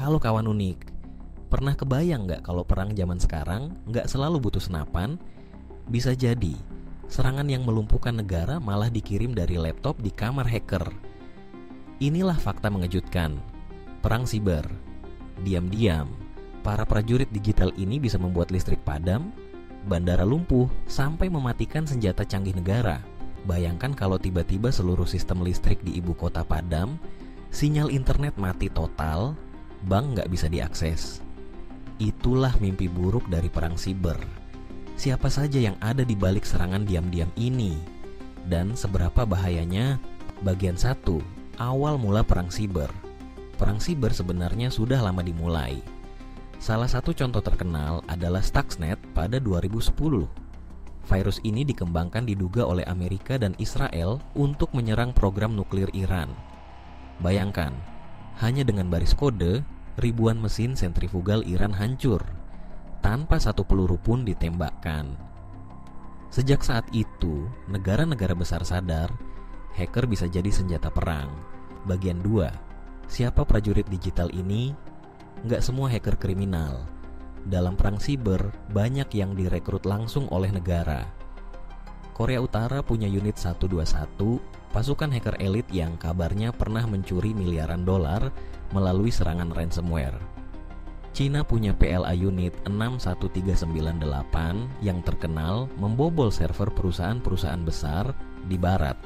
Halo kawan unik, pernah kebayang nggak kalau perang zaman sekarang nggak selalu butuh senapan? Bisa jadi, serangan yang melumpuhkan negara malah dikirim dari laptop di kamar hacker. Inilah fakta mengejutkan. Perang siber. Diam-diam, para prajurit digital ini bisa membuat listrik padam, bandara lumpuh, sampai mematikan senjata canggih negara. Bayangkan kalau tiba-tiba seluruh sistem listrik di ibu kota padam, sinyal internet mati total, bank nggak bisa diakses. Itulah mimpi buruk dari perang siber. Siapa saja yang ada di balik serangan diam-diam ini? Dan seberapa bahayanya? Bagian 1. Awal mula perang siber. Perang siber sebenarnya sudah lama dimulai. Salah satu contoh terkenal adalah Stuxnet pada 2010. Virus ini dikembangkan diduga oleh Amerika dan Israel untuk menyerang program nuklir Iran. Bayangkan, hanya dengan baris kode, ribuan mesin sentrifugal Iran hancur, tanpa satu peluru pun ditembakkan. Sejak saat itu, negara-negara besar sadar, hacker bisa jadi senjata perang. Bagian 2. Siapa prajurit digital ini? Nggak semua hacker kriminal. Dalam perang siber, banyak yang direkrut langsung oleh negara. Korea Utara punya unit 121, pasukan hacker elit yang kabarnya pernah mencuri miliaran dolar melalui serangan ransomware. Cina punya PLA unit 61398 yang terkenal membobol server perusahaan-perusahaan besar di barat.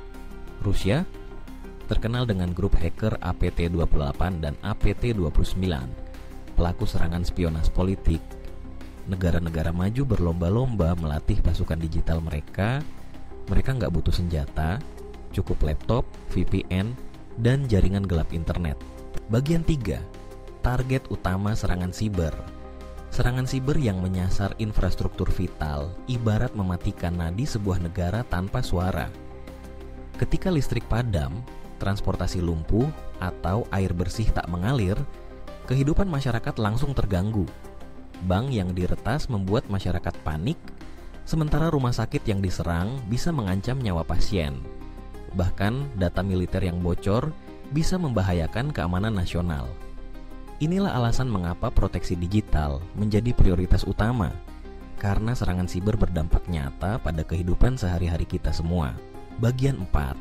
Rusia terkenal dengan grup hacker APT28 dan APT29, pelaku serangan spionase politik. Negara-negara maju berlomba-lomba melatih pasukan digital mereka. Mereka nggak butuh senjata, cukup laptop, VPN, dan jaringan gelap internet. Bagian 3. Target utama serangan siber. Serangan siber yang menyasar infrastruktur vital, ibarat mematikan nadi sebuah negara tanpa suara. Ketika listrik padam, transportasi lumpuh, atau air bersih tak mengalir, kehidupan masyarakat langsung terganggu. Bank yang diretas membuat masyarakat panik, sementara rumah sakit yang diserang bisa mengancam nyawa pasien. Bahkan data militer yang bocor bisa membahayakan keamanan nasional. Inilah alasan mengapa proteksi digital menjadi prioritas utama, karena serangan siber berdampak nyata pada kehidupan sehari-hari kita semua. Bagian 4.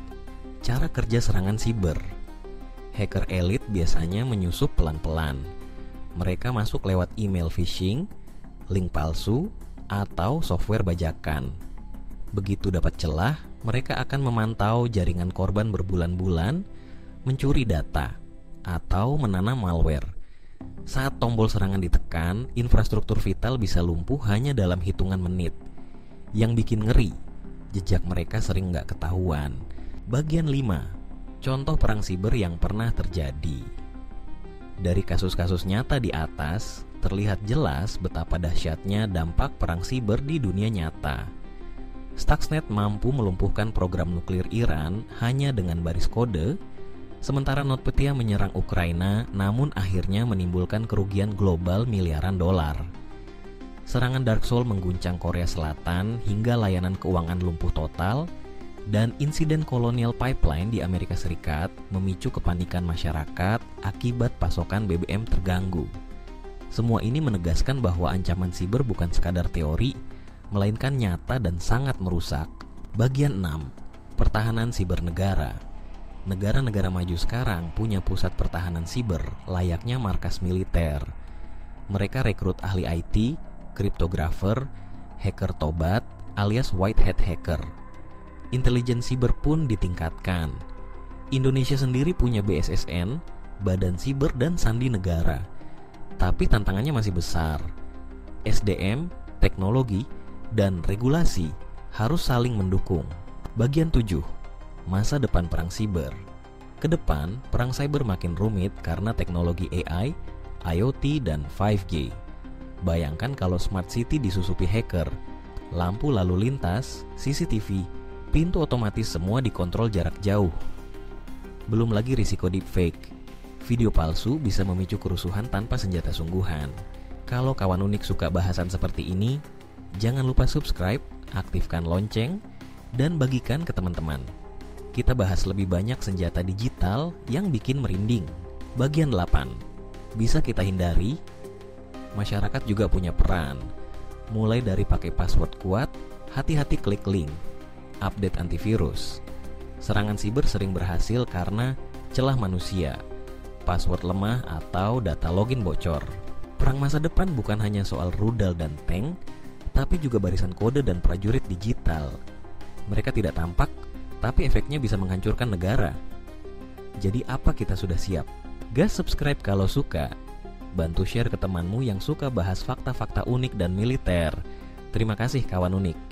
Cara kerja serangan siber. Hacker elit biasanya menyusup pelan-pelan. Mereka masuk lewat email phishing, link palsu, atau software bajakan. Begitu dapat celah, mereka akan memantau jaringan korban berbulan-bulan, mencuri data, atau menanam malware. Saat tombol serangan ditekan, infrastruktur vital bisa lumpuh hanya dalam hitungan menit. Yang bikin ngeri, jejak mereka sering nggak ketahuan. Bagian 5. Contoh perang siber yang pernah terjadi. Dari kasus-kasus nyata di atas, terlihat jelas betapa dahsyatnya dampak perang siber di dunia nyata. Stuxnet mampu melumpuhkan program nuklir Iran hanya dengan baris kode, sementara NotPetya menyerang Ukraina namun akhirnya menimbulkan kerugian global miliaran dolar. Serangan Dark Soul mengguncang Korea Selatan hingga layanan keuangan lumpuh total, dan insiden Colonial Pipeline di Amerika Serikat memicu kepanikan masyarakat akibat pasokan BBM terganggu. Semua ini menegaskan bahwa ancaman siber bukan sekadar teori, melainkan nyata dan sangat merusak. Bagian 6. Pertahanan siber negara. Negara-negara maju sekarang punya pusat pertahanan siber layaknya markas militer. Mereka rekrut ahli IT, kriptografer, hacker tobat, alias white hat hacker. Intelijen siber pun ditingkatkan. Indonesia sendiri punya BSSN, Badan Siber dan Sandi Negara. Tapi tantangannya masih besar. SDM, teknologi, dan regulasi harus saling mendukung. Bagian 7. Masa depan perang siber. Kedepan, perang cyber makin rumit karena teknologi AI, IoT, dan 5G. Bayangkan kalau smart city disusupi hacker, lampu lalu lintas, CCTV, pintu otomatis semua dikontrol jarak jauh. Belum lagi risiko deepfake. Video palsu bisa memicu kerusuhan tanpa senjata sungguhan. Kalau kawan unik suka bahasan seperti ini, jangan lupa subscribe, aktifkan lonceng, dan bagikan ke teman-teman. Kita bahas lebih banyak senjata digital yang bikin merinding. Bagian 8. bisa kita hindari. Masyarakat juga punya peran, mulai dari pakai password kuat, hati-hati klik link, update antivirus. Serangan siber sering berhasil karena celah manusia, password lemah, atau data login bocor. Perang masa depan bukan hanya soal rudal dan tank, tapi juga barisan kode dan prajurit digital. Mereka tidak tampak, tapi efeknya bisa menghancurkan negara. Jadi apa kita sudah siap? Gas subscribe kalau suka. Bantu share ke temanmu yang suka bahas fakta-fakta unik dan militer. Terima kasih kawan unik.